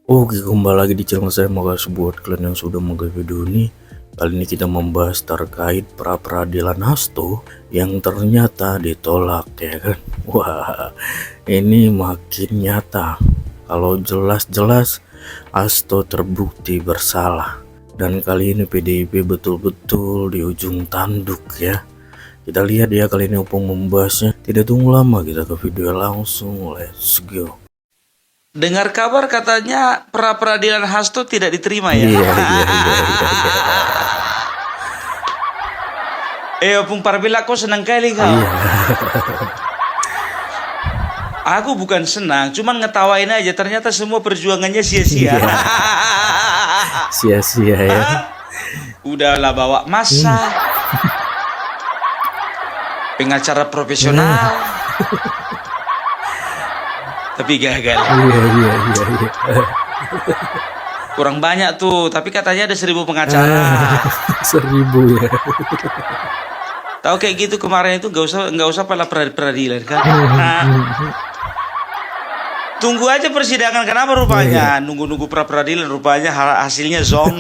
Oke, kembali lagi di channel saya. Makasih buat kalian yang sudah menonton video ini. Kali ini kita membahas terkait pra peradilan Hasto yang ternyata ditolak, ya kan. Wah, ini makin nyata kalau jelas-jelas Hasto terbukti bersalah. Dan kali ini PDIP betul-betul di ujung tanduk ya. Kita lihat ya kali ini Opung membahasnya. Tidak tunggu lama, kita ke video langsung. Let's go. Dengar kabar katanya pra peradilan Hasto tidak diterima ya? Iya. Opung Parbela, kau senang kali kau? Iya. Aku bukan senang, cuman ngetawain aja. Ternyata semua perjuangannya sia-sia. Sia-sia ya. Udahlah bawa masa. Pengacara profesional. Tapi gagal. Iya. Kurang banyak tuh, tapi katanya ada 1.000 pengacara. 1.000 ya. Tahu kayak gitu kemarin itu nggak usah pala peradilan kan? Tunggu aja persidangan, kenapa rupanya? Nunggu pra peradilan rupanya hasilnya zong.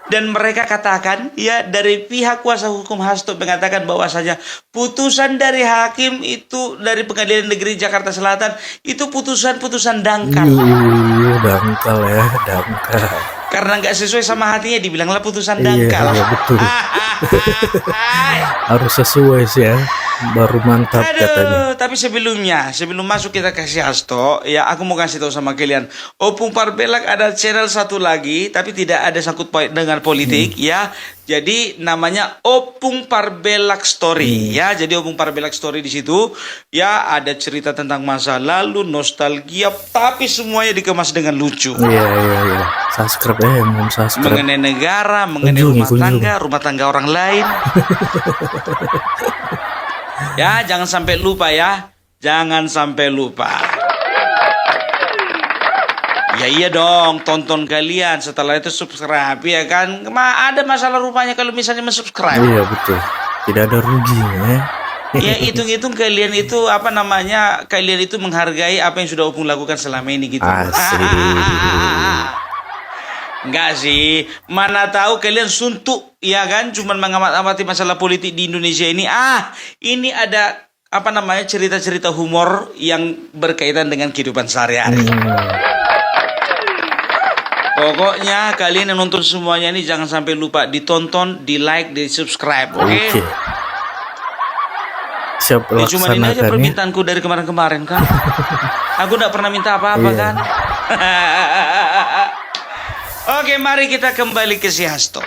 Dan mereka katakan, ya dari pihak kuasa hukum Hasto mengatakan bahwasanya putusan dari hakim itu dari Pengadilan Negeri Jakarta Selatan itu putusan dangkal. Iya, dangkal ya, dangkal. Karena nggak sesuai sama hatinya dibilanglah putusan dangkal. Iya, betul. Harus sesuai sih ya, baru mantap katanya. Tapi sebelum masuk kita kasih Hasto, ya aku mau kasih tahu sama kalian, Opung Parbelak ada channel satu lagi, tapi tidak ada sangkut paut dengan politik, ya. Jadi namanya Opung Parbelak Story, ya. Jadi Opung Parbelak Story di situ, ya ada cerita tentang masa lalu, nostalgia, tapi semuanya dikemas dengan lucu. Iya. Subscribe ya, mau subscribe. Mengenai negara, mengenai rumah tangga orang lain. Ya, jangan sampai lupa ya. Jangan sampai lupa. Ya iya dong, tonton kalian. Setelah itu subscribe ya kan. Ada masalah rupanya kalau misalnya subscribe. Iya, betul. Tidak ada ruginya ya. Ya hitung-hitung kalian itu kalian itu menghargai apa yang sudah Opung lakukan selama ini gitu. Asik. Enggak sih, mana tahu kalian suntuk, ya kan? Cuman mengamati masalah politik di Indonesia ini. Ini ada cerita-cerita humor yang berkaitan dengan kehidupan sehari-hari. Pokoknya kalian yang nonton semuanya ini jangan sampai lupa ditonton, di like, di subscribe, oke? Siap laksanakan. Cuma ini aja permintaanku dari kemarin-kemarin kan. Aku enggak pernah minta apa-apa kan. Oke, mari kita kembali ke si Hasto.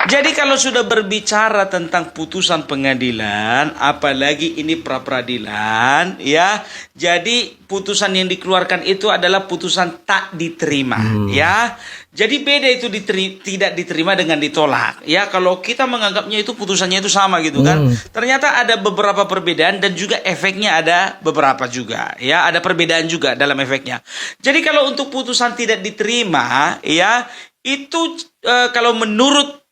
Jadi kalau sudah berbicara tentang putusan pengadilan, apalagi ini pra peradilan, ya. Jadi putusan yang dikeluarkan itu adalah putusan tak diterima, ya. Jadi beda itu tidak diterima dengan ditolak, ya. Kalau kita menganggapnya itu putusannya itu sama gitu kan. Ternyata ada beberapa perbedaan dan juga efeknya ada beberapa juga, ya. Ada perbedaan juga dalam efeknya. Jadi kalau untuk putusan tidak diterima, ya, itu kalau menurut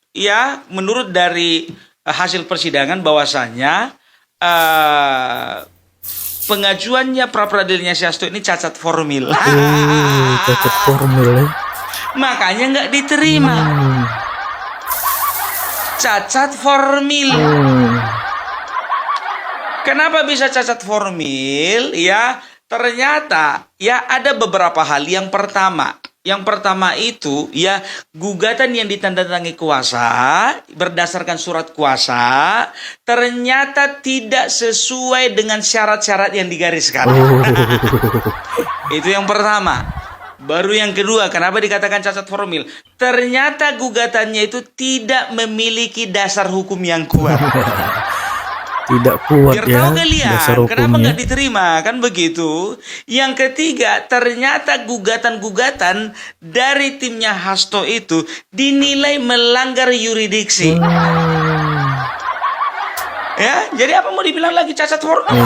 dari hasil persidangan bahwasanya pengajuannya pra peradilannya si Hasto ini cacat formil. Cacat formil ya. Makanya nggak diterima. Cacat formil. Kenapa bisa cacat formil? Ya, ternyata ya ada beberapa hal. Yang pertama itu ya gugatan yang ditandatangani kuasa berdasarkan surat kuasa ternyata tidak sesuai dengan syarat-syarat yang digariskan. Itu yang pertama. Baru yang kedua, kenapa dikatakan cacat formil? Ternyata gugatannya itu tidak memiliki dasar hukum yang kuat. Tidak kuat. Biar ya tahu kalian kenapa hukumnya. nggak diterima, kan begitu. Yang ketiga, ternyata gugatan-gugatan dari timnya Hasto itu dinilai melanggar yurisdiksi. Ya, jadi apa mau dibilang lagi cacat formil?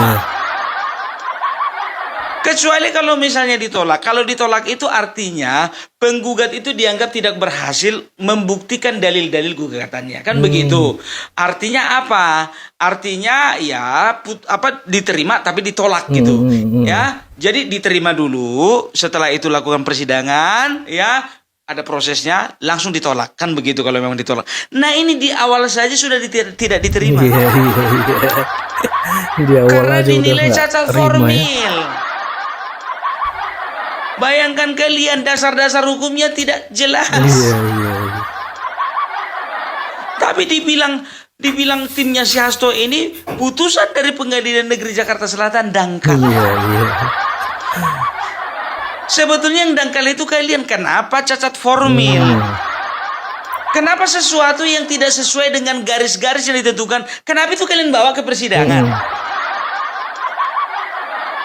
Kecuali kalau misalnya ditolak. Kalau ditolak itu artinya penggugat itu dianggap tidak berhasil membuktikan dalil-dalil gugatannya. Kan begitu. Artinya apa? Artinya ya diterima tapi ditolak gitu. Ya. Jadi diterima dulu, setelah itu lakukan persidangan, ya. Ada prosesnya, langsung ditolak. Kan begitu kalau memang ditolak. Nah, ini di awal saja sudah tidak diterima. Iya. Di awal Karena aja udah dinilai nggak cacat terima ya. formil. Bayangkan kalian dasar-dasar hukumnya tidak jelas. Iya. Tapi dibilang timnya si Hasto ini putusan dari Pengadilan Negeri Jakarta Selatan dangkal. Iya. Sebetulnya yang dangkal itu kalian. Kenapa cacat formil? Kenapa sesuatu yang tidak sesuai dengan garis-garis yang ditentukan? Kenapa itu kalian bawa ke persidangan?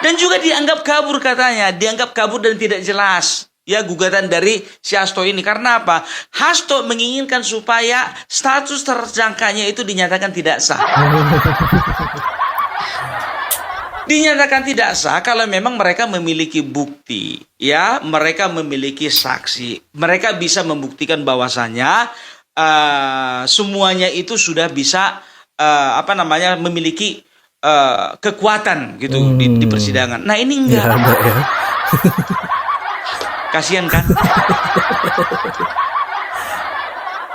Dan juga dianggap kabur katanya. Dianggap kabur dan tidak jelas. Ya, gugatan dari si Hasto ini. Karena apa? Hasto menginginkan supaya status tersangkanya itu dinyatakan tidak sah. Dinyatakan tidak sah kalau memang mereka memiliki bukti. Ya, mereka memiliki saksi. Mereka bisa membuktikan bahwasannya semuanya itu sudah bisa memiliki kekuatan gitu di persidangan. Nah, ini enggak. Nggak ada ya. Kasihan kan?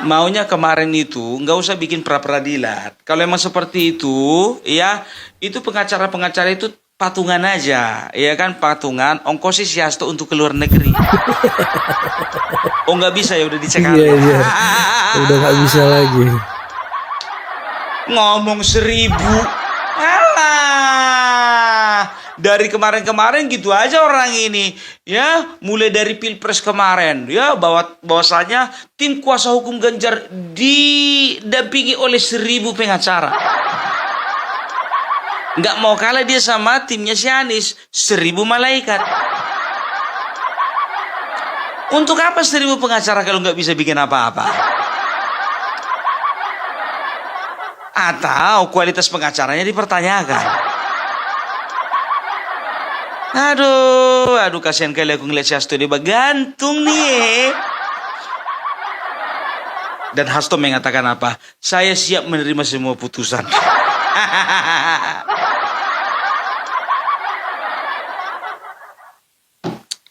Maunya kemarin itu nggak usah bikin pra-peradilan. Kalau emang seperti itu, ya itu pengacara-pengacara itu patungan aja, ya kan, patungan ongkosi si Hasto untuk ke luar negeri. Oh, nggak bisa ya, udah dicek. Iya. Udah nggak bisa lagi. Ngomong 1.000. Alah, dari kemarin-kemarin gitu aja orang ini, ya, mulai dari Pilpres kemarin, ya, bahwasanya tim kuasa hukum Ganjar didampingi oleh 1.000 pengacara. Nggak mau kalah dia sama timnya si Anies, 1.000 malaikat. Untuk apa 1.000 pengacara kalau nggak bisa bikin apa-apa? Atau kualitas pengacaranya dipertanyakan. Aduh, kasihan kali aku ngeliat si Hasto dia gantung nih. Dan Hasto mengatakan apa? Saya siap menerima semua putusan.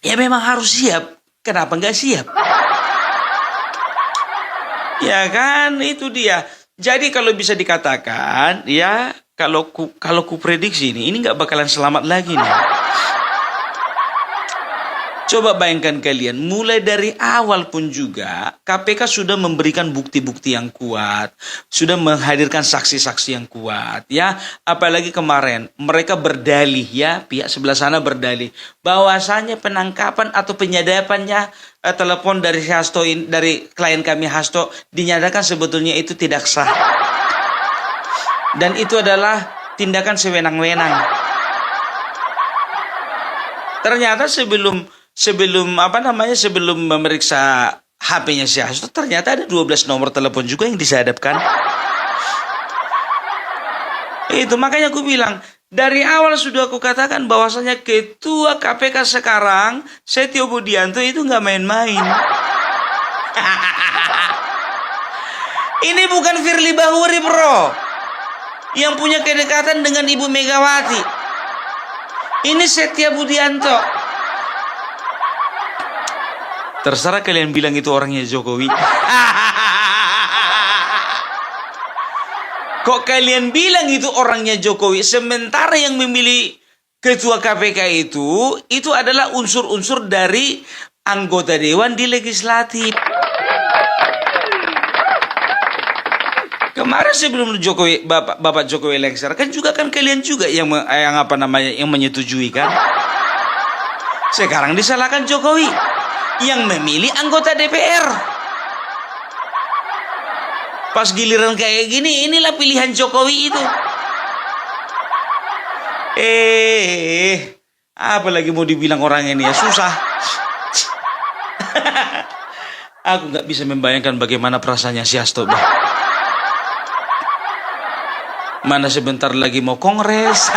Ya memang harus siap. Kenapa nggak siap? Ya kan, itu dia. Jadi kalau bisa dikatakan, ya kalau ku prediksi ini nggak bakalan selamat lagi nih. Coba bayangkan kalian, mulai dari awal pun juga KPK sudah memberikan bukti-bukti yang kuat, sudah menghadirkan saksi-saksi yang kuat, ya. Apalagi kemarin mereka berdalih, ya, pihak sebelah sana berdalih bahwasanya penangkapan atau penyadapannya telepon dari Hasto, dari klien kami Hasto, dinyatakan sebetulnya itu tidak sah. Dan itu adalah tindakan sewenang-wenang. Ternyata sebelum memeriksa HP-nya si Hasto, ternyata ada 12 nomor telepon juga yang disadapkan. Itu makanya aku bilang, dari awal sudah aku katakan bahwasanya ketua KPK sekarang, Setio Budianto, itu nggak main-main. Ini bukan Firly Bahuri, bro, yang punya kedekatan dengan Ibu Megawati. Ini Setio Budianto. Terserah kalian bilang itu orangnya Jokowi. Kok kalian bilang itu orangnya Jokowi, sementara yang memilih ketua KPK itu adalah unsur-unsur dari anggota dewan di legislatif. Kemarin sebelum Jokowi, Bapak Jokowi lengser, kan juga kan kalian juga yang menyetujui kan? Sekarang disalahkan Jokowi yang memilih anggota DPR. Pas giliran kayak gini, inilah pilihan Jokowi itu. Apa lagi mau dibilang orang ini ya, susah. Aku nggak bisa membayangkan bagaimana perasaannya si Hasto. Mana sebentar lagi mau kongres.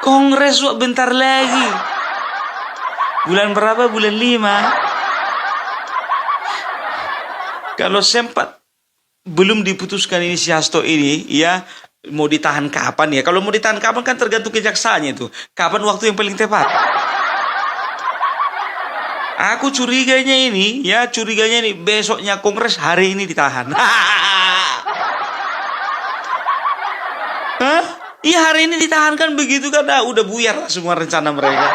Kongres wak bentar lagi. Bulan berapa? Bulan 5. Kalau sempat belum diputuskan ini si Hasto ini, ya mau ditahan kapan ya? Kalau mau ditahan kapan kan tergantung kejaksaannya itu. Kapan waktu yang paling tepat? Aku curiganya ini besoknya kongres, hari ini ditahan. Hah? Iya, hari ini ditahan kan begitu kan? Udah buyar lah semua rencana mereka.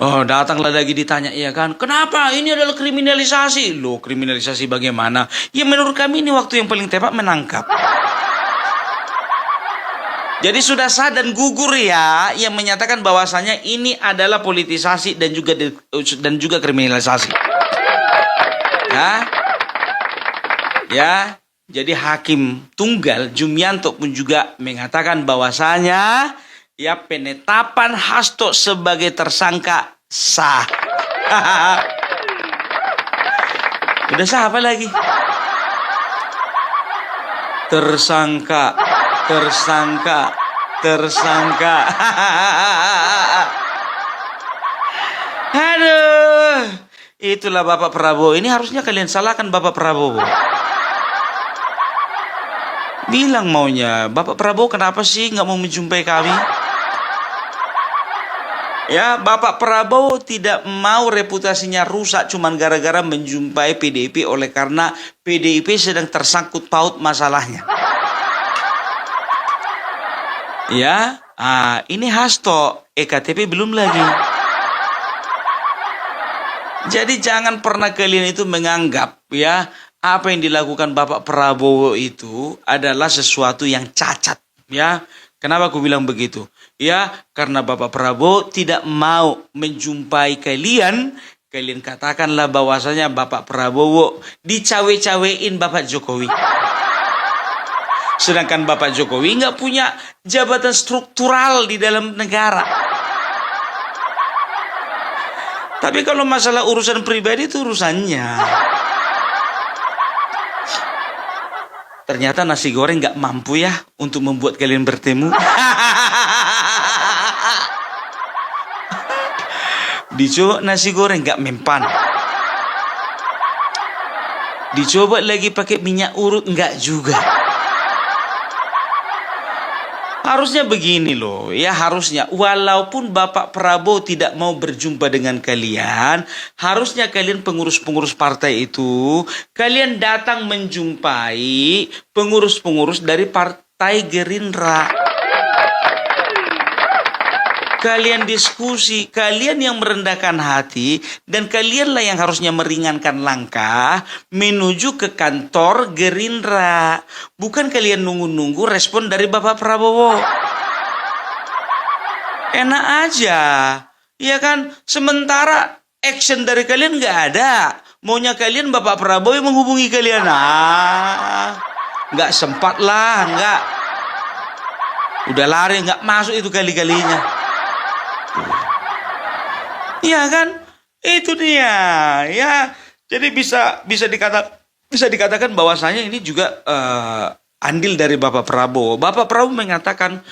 Oh, datanglah lagi ditanya, iya kan? Kenapa? Ini adalah kriminalisasi. Loh, kriminalisasi bagaimana? Ya menurut kami ini waktu yang paling tepat menangkap. Jadi sudah sah dan gugur ya yang menyatakan bahwasanya ini adalah politisasi dan juga kriminalisasi. Ya. Jadi Hakim Tunggal Jumianto pun juga mengatakan bahwasanya ya penetapan Hasto sebagai tersangka sah. Udah sah apa lagi? Tersangka. Aduh, itulah Bapak Prabowo. Ini harusnya kalian salahkan Bapak Prabowo. Bilang maunya, Bapak Prabowo kenapa sih nggak mau menjumpai kami? Ya, Bapak Prabowo tidak mau reputasinya rusak cuman gara-gara menjumpai PDIP oleh karena PDIP sedang tersangkut paut masalahnya. Ya, ini Hasto, EKTP belum lagi. Jadi jangan pernah kalian itu menganggap ya apa yang dilakukan Bapak Prabowo itu adalah sesuatu yang cacat, ya. Kenapa aku bilang begitu? Ya, karena Bapak Prabowo tidak mau menjumpai kalian, kalian katakanlah bahwasanya Bapak Prabowo dicawe-cawein Bapak Jokowi. Sedangkan Bapak Jokowi nggak punya jabatan struktural di dalam negara. Tapi kalau masalah urusan pribadi itu urusannya. Ternyata nasi goreng nggak mampu ya untuk membuat kalian bertemu. Dicoba nasi goreng nggak mempan. Dicoba lagi pakai minyak urut nggak juga. Harusnya begini loh, ya harusnya walaupun Bapak Prabowo tidak mau berjumpa dengan kalian, harusnya kalian pengurus-pengurus partai itu, kalian datang menjumpai pengurus-pengurus dari Partai Gerindra. Kalian diskusi, kalian yang merendahkan hati, dan kalianlah yang harusnya meringankan langkah menuju ke kantor Gerindra. Bukan kalian nunggu-nunggu respon dari Bapak Prabowo. Enak aja, ya kan? Sementara action dari kalian nggak ada. Maunya kalian Bapak Prabowo yang menghubungi kalian. Nggak sempat lah, nggak. Udah lari, nggak masuk itu kali-kalinya. Iya kan? Itu dia, ya. Jadi bisa dikatakan bahwasanya ini juga andil dari Bapak Prabowo. Bapak Prabowo mengatakan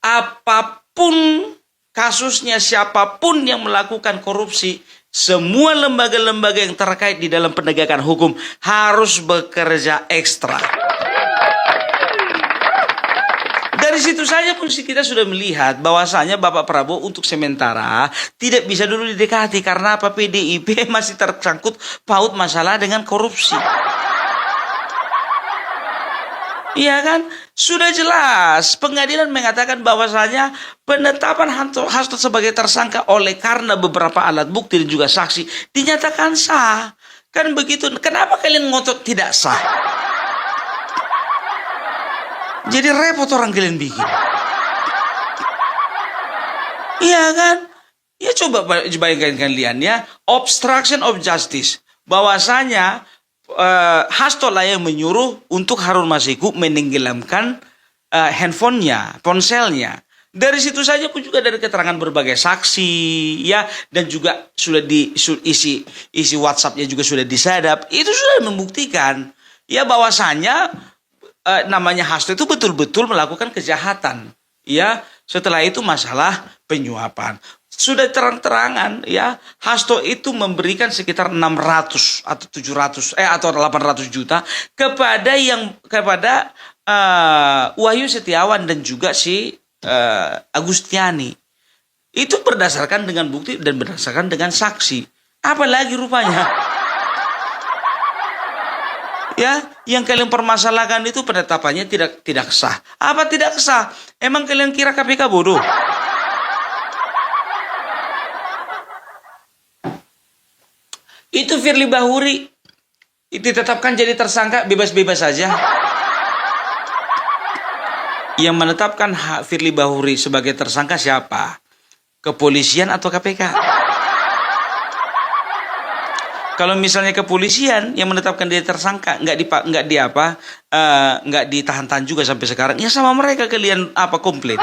apapun kasusnya, siapapun yang melakukan korupsi, semua lembaga-lembaga yang terkait di dalam penegakan hukum harus bekerja ekstra. Dari situ saja pun kita sudah melihat bahwasanya Bapak Prabowo untuk sementara tidak bisa dulu didekati karena apa? PDIP masih tersangkut paut masalah dengan korupsi. Iya kan? Sudah jelas pengadilan mengatakan bahwasanya penetapan Hasto sebagai tersangka oleh karena beberapa alat bukti dan juga saksi dinyatakan sah. Kan begitu. Kenapa kalian ngotot tidak sah? Jadi repot orang kalian bikin. Iya kan? Ya coba bayangkan kalian ya. Obstruction of justice. Bahwasanya Hasto lah yang menyuruh untuk Harun Masiku menenggelamkan handphonenya, ponselnya. Dari situ saja pun juga dari keterangan berbagai saksi ya, dan juga sudah isi WhatsApp-nya juga sudah disadap. Itu sudah membuktikan ya bahwasanya namanya Hasto itu betul-betul melakukan kejahatan. Ya, setelah itu masalah penyuapan. Sudah terang-terangan ya, Hasto itu memberikan sekitar 600 atau 700 atau 800 juta kepada Wahyu Setiawan dan juga si Agustiani. Itu berdasarkan dengan bukti dan berdasarkan dengan saksi. Apalagi rupanya. Ya, yang kalian permasalahkan itu penetapannya tidak sah. Apa tidak sah? Emang kalian kira KPK bodoh? Itu Firly Bahuri ditetapkan jadi tersangka bebas-bebas saja. Yang menetapkan Firly Bahuri sebagai tersangka siapa? Kepolisian atau KPK? Kalau misalnya kepolisian yang menetapkan dia tersangka, nggak ditahan-tahan juga sampai sekarang, ya sama mereka kalian komplain.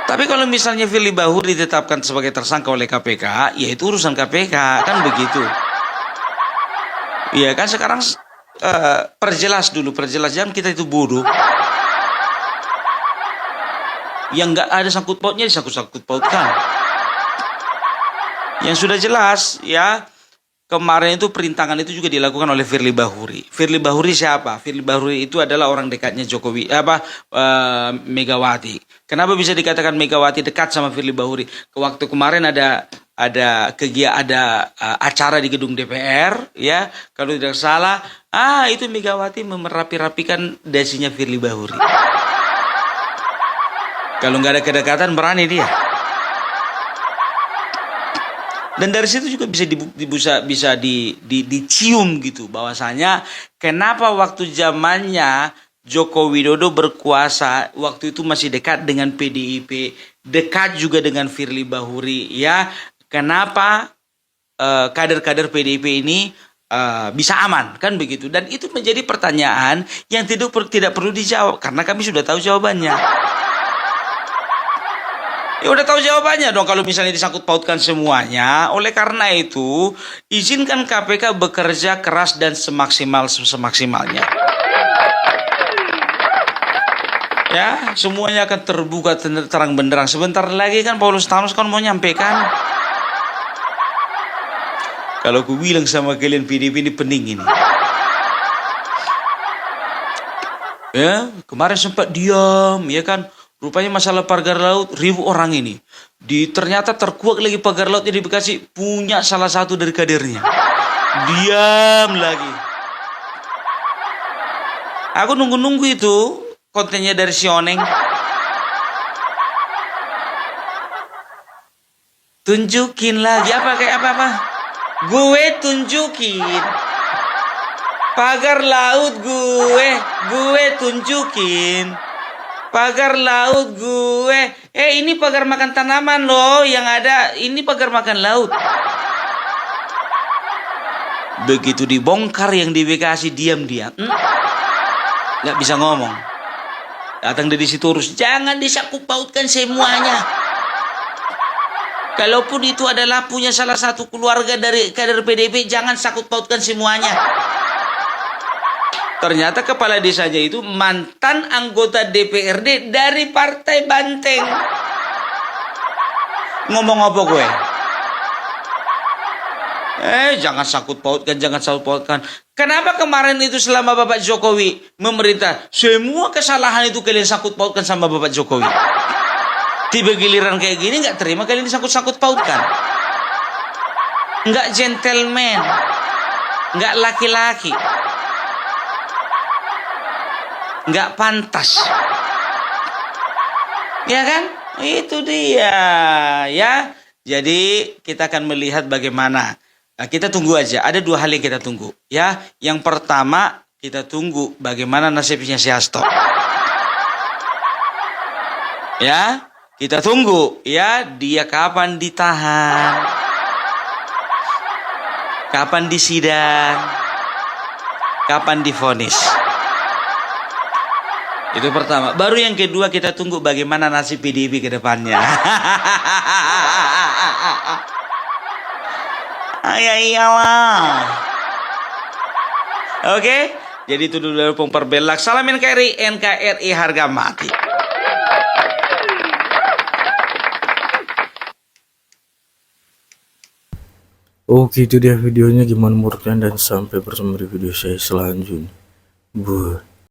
Tapi kalau misalnya Firly Bahuri ditetapkan sebagai tersangka oleh KPK, ya itu urusan KPK, kan begitu. Iya kan sekarang perjelas jangan kita itu bodoh. Yang nggak ada sangkut pautnya disangkut pautkan. Yang sudah jelas ya, kemarin itu perintangan itu juga dilakukan oleh Firly Bahuri. Firly Bahuri siapa? Firly Bahuri itu adalah orang dekatnya Megawati. Kenapa bisa dikatakan Megawati dekat sama Firly Bahuri? Waktu kemarin ada acara di gedung DPR ya, kalau tidak salah, itu Megawati merapi-rapikan dasinya Firly Bahuri. Kalau nggak ada kedekatan berani dia. Dan dari situ juga bisa dicium gitu bahwasanya kenapa waktu zamannya Joko Widodo berkuasa waktu itu masih dekat dengan PDIP, dekat juga dengan Firly Bahuri ya. Kenapa kader-kader PDIP ini bisa aman kan begitu? Dan itu menjadi pertanyaan yang tidak perlu dijawab karena kami sudah tahu jawabannya. Ya udah tahu jawabannya dong kalau misalnya disangkut pautkan semuanya. Oleh karena itu, izinkan KPK bekerja keras dan semaksimalnya. Ya, semuanya akan terbuka terang benderang. Sebentar lagi kan Paulus Thanos kan mau nyampaikan. Kalau aku bilang sama kalian PDIP ini pening ini. Ya, kemarin sempat diam, ya kan. Rupanya masalah pagar laut, 1.000 orang ini. Ternyata terkuak lagi pagar lautnya di Bekasi, punya salah satu dari kadernya. Diam lagi. Aku nunggu itu kontennya dari Sioneng. Tunjukin lagi apa? Gue tunjukin. Pagar laut gue tunjukin. Pagar laut gue. Ini pagar makan tanaman loh yang ada. Ini pagar makan laut. Begitu dibongkar yang di Bekasi diam-diam. Gak bisa ngomong. Datang dari situ urus. Jangan disangkut pautkan semuanya. Kalaupun itu adalah punya salah satu keluarga dari kader PDIP, jangan sangkut pautkan semuanya. Ternyata kepala desanya itu mantan anggota DPRD dari Partai Banteng. Ngomong apa gue? Jangan sangkut pautkan. Kenapa kemarin itu selama Bapak Jokowi memerintah, semua kesalahan itu kalian sangkut pautkan sama Bapak Jokowi? Tiba giliran kayak gini nggak terima kalian disangkut pautkan. Nggak gentleman, nggak laki-laki. Nggak pantas. Ya kan? Itu dia ya. Jadi kita akan melihat bagaimana. Kita tunggu aja. Ada 2 hal yang kita tunggu ya. Yang pertama kita tunggu bagaimana nasibnya si Hasto. Ya, kita tunggu ya dia kapan ditahan. Kapan disidang. Kapan divonis. Itu pertama. Baru yang kedua kita tunggu bagaimana nasib PDIP ke depannya. Ya iyalah. Oke. Jadi itu dulu pemperbelak. Salam NKRI, NKRI harga mati. Oke, itu dia videonya. Gimana menurut kalian, dan sampai bertemu di video saya selanjutnya. Buh.